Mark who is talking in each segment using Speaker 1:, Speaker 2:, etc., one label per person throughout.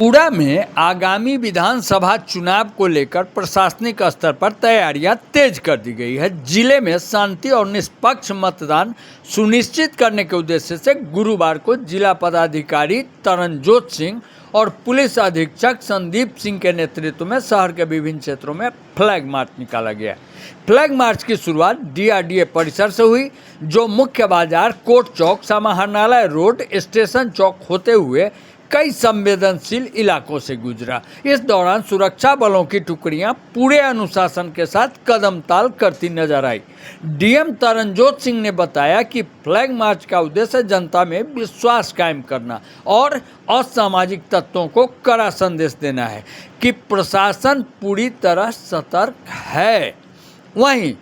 Speaker 1: पूरा में आगामी विधानसभा चुनाव को लेकर प्रशासनिक स्तर पर तैयारियां तेज कर दी गई है। जिले में शांति और निष्पक्ष मतदान सुनिश्चित करने के उद्देश्य से गुरुवार को जिला पदाधिकारी तरनजोत सिंह और पुलिस अधीक्षक संदीप सिंह के नेतृत्व में शहर के विभिन्न क्षेत्रों में फ्लैग मार्च निकाला गया। फ्लैग मार्च की शुरुआत डीआरडीए परिसर से हुई, जो मुख्य बाजार, कोर्ट चौक, समाहरणालय रोड, स्टेशन चौक होते हुए कई संवेदनशील इलाकों से गुजरा। इस दौरान सुरक्षा बलों की टुकड़ियां पूरे अनुशासन के साथ कदम ताल करती नजर आई। डीएम तरनजोत सिंह ने बताया कि फ्लैग मार्च का उद्देश्य जनता में विश्वास कायम करना और असामाजिक तत्वों को कड़ा संदेश देना है कि प्रशासन पूरी तरह सतर्क है। वहीं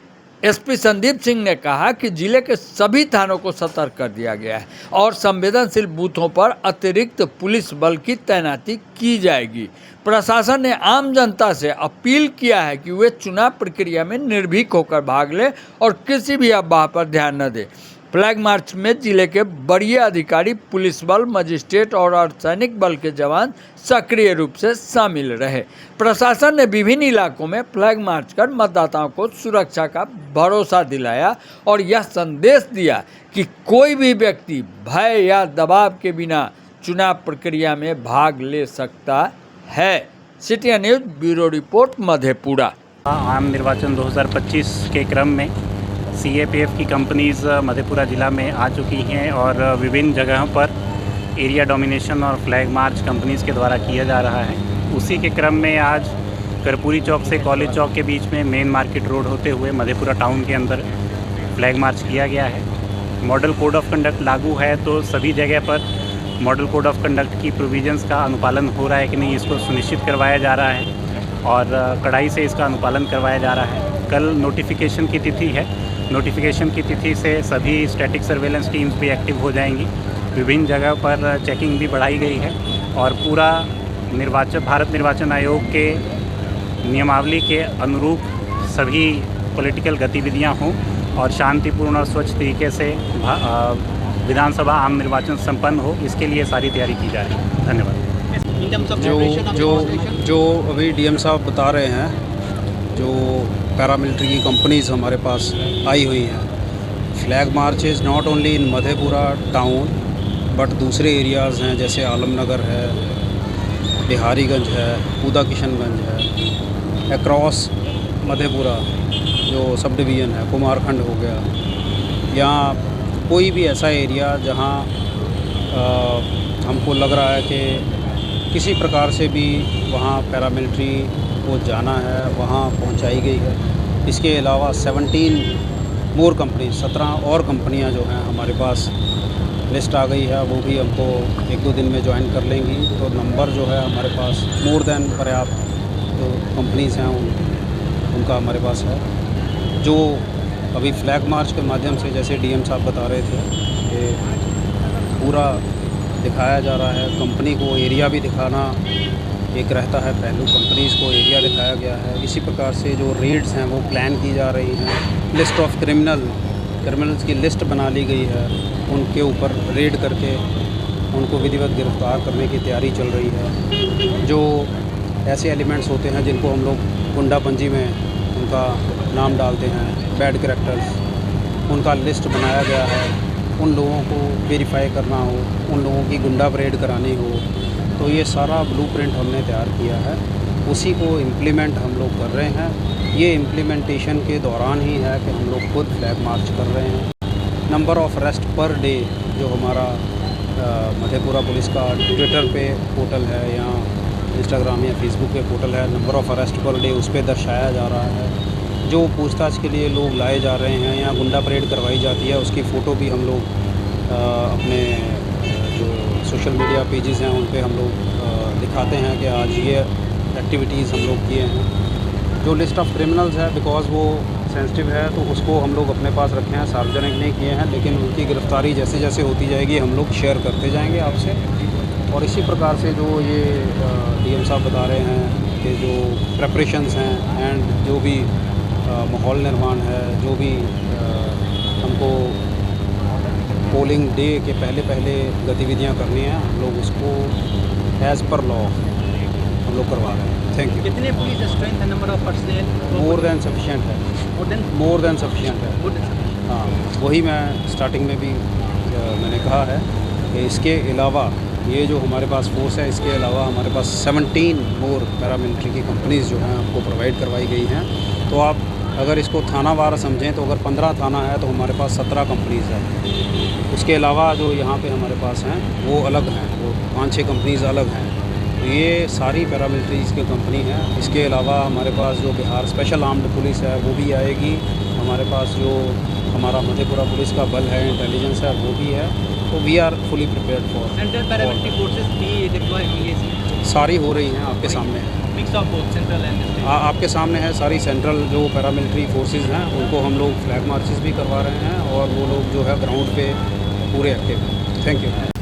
Speaker 1: एसपी संदीप सिंह ने कहा कि जिले के सभी थानों को सतर्क कर दिया गया है और संवेदनशील बूथों पर अतिरिक्त पुलिस बल की तैनाती की जाएगी। प्रशासन ने आम जनता से अपील किया है कि वे चुनाव प्रक्रिया में निर्भीक होकर भाग लें और किसी भी अफवाह पर ध्यान न दें। फ्लैग मार्च में जिले के वरीय अधिकारी, पुलिस बल, मजिस्ट्रेट और अर्धसैनिक बल के जवान सक्रिय रूप से शामिल रहे। प्रशासन ने विभिन्न इलाकों में फ्लैग मार्च कर मतदाताओं को सुरक्षा का भरोसा दिलाया और यह संदेश दिया कि कोई भी व्यक्ति भय या दबाव के बिना चुनाव प्रक्रिया में भाग ले सकता है। City news bureau report, Madhepura.
Speaker 2: आम निर्वाचन 2025 के क्रम में सीएपीएफ की कंपनीज़ मधेपुरा ज़िला में आ चुकी हैं और विभिन्न जगहों पर एरिया डोमिनेशन और फ्लैग मार्च कंपनीज़ के द्वारा किया जा रहा है। उसी के क्रम में आज कर्पूरी चौक से कॉलेज चौक के बीच में मेन मार्केट रोड होते हुए मधेपुरा टाउन के अंदर फ्लैग मार्च किया गया है। मॉडल कोड ऑफ कंडक्ट लागू है, तो सभी जगह पर मॉडल कोड ऑफ कंडक्ट की प्रोविजंस का अनुपालन हो रहा है कि नहीं, इसको सुनिश्चित करवाया जा रहा है और कड़ाई से इसका अनुपालन करवाया जा रहा है। कल नोटिफिकेशन की तिथि है। नोटिफिकेशन की तिथि से सभी स्टैटिक सर्वेलेंस टीम्स भी एक्टिव हो जाएंगी। विभिन्न जगह पर चेकिंग भी बढ़ाई गई है और पूरा भारत निर्वाचन आयोग के नियमावली के अनुरूप सभी पॉलिटिकल गतिविधियां हों और शांतिपूर्ण और स्वच्छ तरीके से विधानसभा आम निर्वाचन संपन्न हो, इसके लिए सारी तैयारी की जा रही है। धन्यवाद।
Speaker 3: जो अभी डीएम साहब बता रहे हैं, जो पैरामिलिट्री की कंपनीज़ हमारे पास आई हुई हैं, flag march is not only in Madhepura town but दूसरे एरियाज़ हैं, जैसे आलमनगर है, बिहारीगंज है, पूदा किशनगंज है, अक्रॉस मधेपुरा जो सब डिवीज़न है, कुमारखंड हो गया, या कोई भी ऐसा एरिया जहां हमको लग रहा है कि किसी प्रकार से भी वहां पैरामिलिट्री को जाना है, वहाँ पहुँचाई गई है। इसके अलावा 17 मोर कंपनी, 17 और कंपनियाँ जो हैं हमारे पास लिस्ट आ गई है, वो भी हमको 1-2 दिन में ज्वाइन कर लेंगी। तो नंबर जो है हमारे पास मोर देन पर्याप्त जो कंपनीज़ हैं उनका हमारे पास है। जो अभी फ्लैग मार्च के माध्यम से, जैसे डीएम साहब बता रहे थे, कि पूरा दिखाया जा रहा है, कंपनी को एरिया भी दिखाना एक रहता है पहलू, कंपनीज़ को एरिया दिखाया गया है। इसी प्रकार से जो रेड्स हैं वो प्लान की जा रही हैं। लिस्ट ऑफ क्रिमिनल्स की लिस्ट बना ली गई है, उनके ऊपर रेड करके उनको विधिवत गिरफ्तार करने की तैयारी चल रही है। जो ऐसे एलिमेंट्स होते हैं जिनको हम लोग गुंडापंजी में उनका नाम डालते हैं, बैड कैरेक्टर्स, उनका लिस्ट बनाया गया है। उन लोगों को वेरीफाई करना हो, उन लोगों की गुंडा परेड करानी हो, तो ये सारा ब्लूप्रिंट हमने तैयार किया है, उसी को इम्प्लीमेंट हम लोग कर रहे हैं। ये इम्प्लीमेंटेशन के दौरान ही है कि हम लोग खुद फ्लैग मार्च कर रहे हैं। Number of arrest per day जो हमारा मधेपुरा पुलिस का ट्विटर पे पोर्टल है या इंस्टाग्राम या फेसबुक पे पोर्टल है, number of arrest per day उस पर दर्शाया जा रहा है। जो पूछताछ के लिए लोग लाए जा रहे हैं या गुंडा परेड करवाई जाती है, उसकी फ़ोटो भी हम लोग अपने जो सोशल मीडिया पेजेस हैं उन पे हम लोग दिखाते हैं कि आज ये एक्टिविटीज़ हम लोग किए हैं। जो लिस्ट ऑफ क्रिमिनल्स है, बिकॉज़ वो सेंसिटिव है, तो उसको हम लोग अपने पास रखे हैं, सार्वजनिक नहीं किए हैं, लेकिन उनकी गिरफ्तारी जैसे जैसे होती जाएगी हम लोग शेयर करते जाएंगे आपसे। और इसी प्रकार से जो ये डीएम साहब बता रहे हैं कि जो प्रेपरेशंस हैं एंड जो भी माहौल निर्माण है, जो भी हमको पोलिंग डे के पहले गतिविधियां करनी है, हम लोग उसको एज़ पर लॉ हम लोग करवा रहे हैं। Thank you.
Speaker 4: कितने पुलिस स्ट्रेंथ है, number of personal?
Speaker 3: More than sufficient है, मोर देन सफिशिएंट है। हाँ, वही मैं स्टार्टिंग में भी मैंने कहा है कि इसके अलावा ये जो हमारे पास फोर्स है, इसके अलावा हमारे पास 17 मोर पैरामिलिट्री की कंपनीज़ जो हैं आपको प्रोवाइड करवाई गई हैं। तो आप अगर इसको थानावार समझें तो अगर 15 थाना है तो हमारे पास 17 कंपनीज़ हैं। उसके अलावा जो यहाँ पे हमारे पास हैं वो अलग हैं, वो 5-6 कंपनीज़ अलग हैं। तो ये सारी पैरामिलिट्रीज़ की कंपनी है। इसके अलावा हमारे पास जो बिहार स्पेशल आर्म्ड पुलिस है वो भी आएगी। हमारे पास जो हमारा मधेपुरा पुलिस का बल है, इंटेलिजेंस है, वो भी है। तो we are fully prepared for.
Speaker 4: Central paramilitary forces भी डिप्लॉय होंगे इसमें?
Speaker 3: सारी हो रही हैं, आपके सामने है।
Speaker 4: Mix of both central and state?
Speaker 3: आपके सामने है। सारी सेंट्रल जो पैरामिलिट्री फोर्सेस हैं उनको हम लोग फ्लैग मार्चेस भी करवा रहे हैं और वो लोग जो है ग्राउंड पे पूरे एक्टिव हैं। Thank you.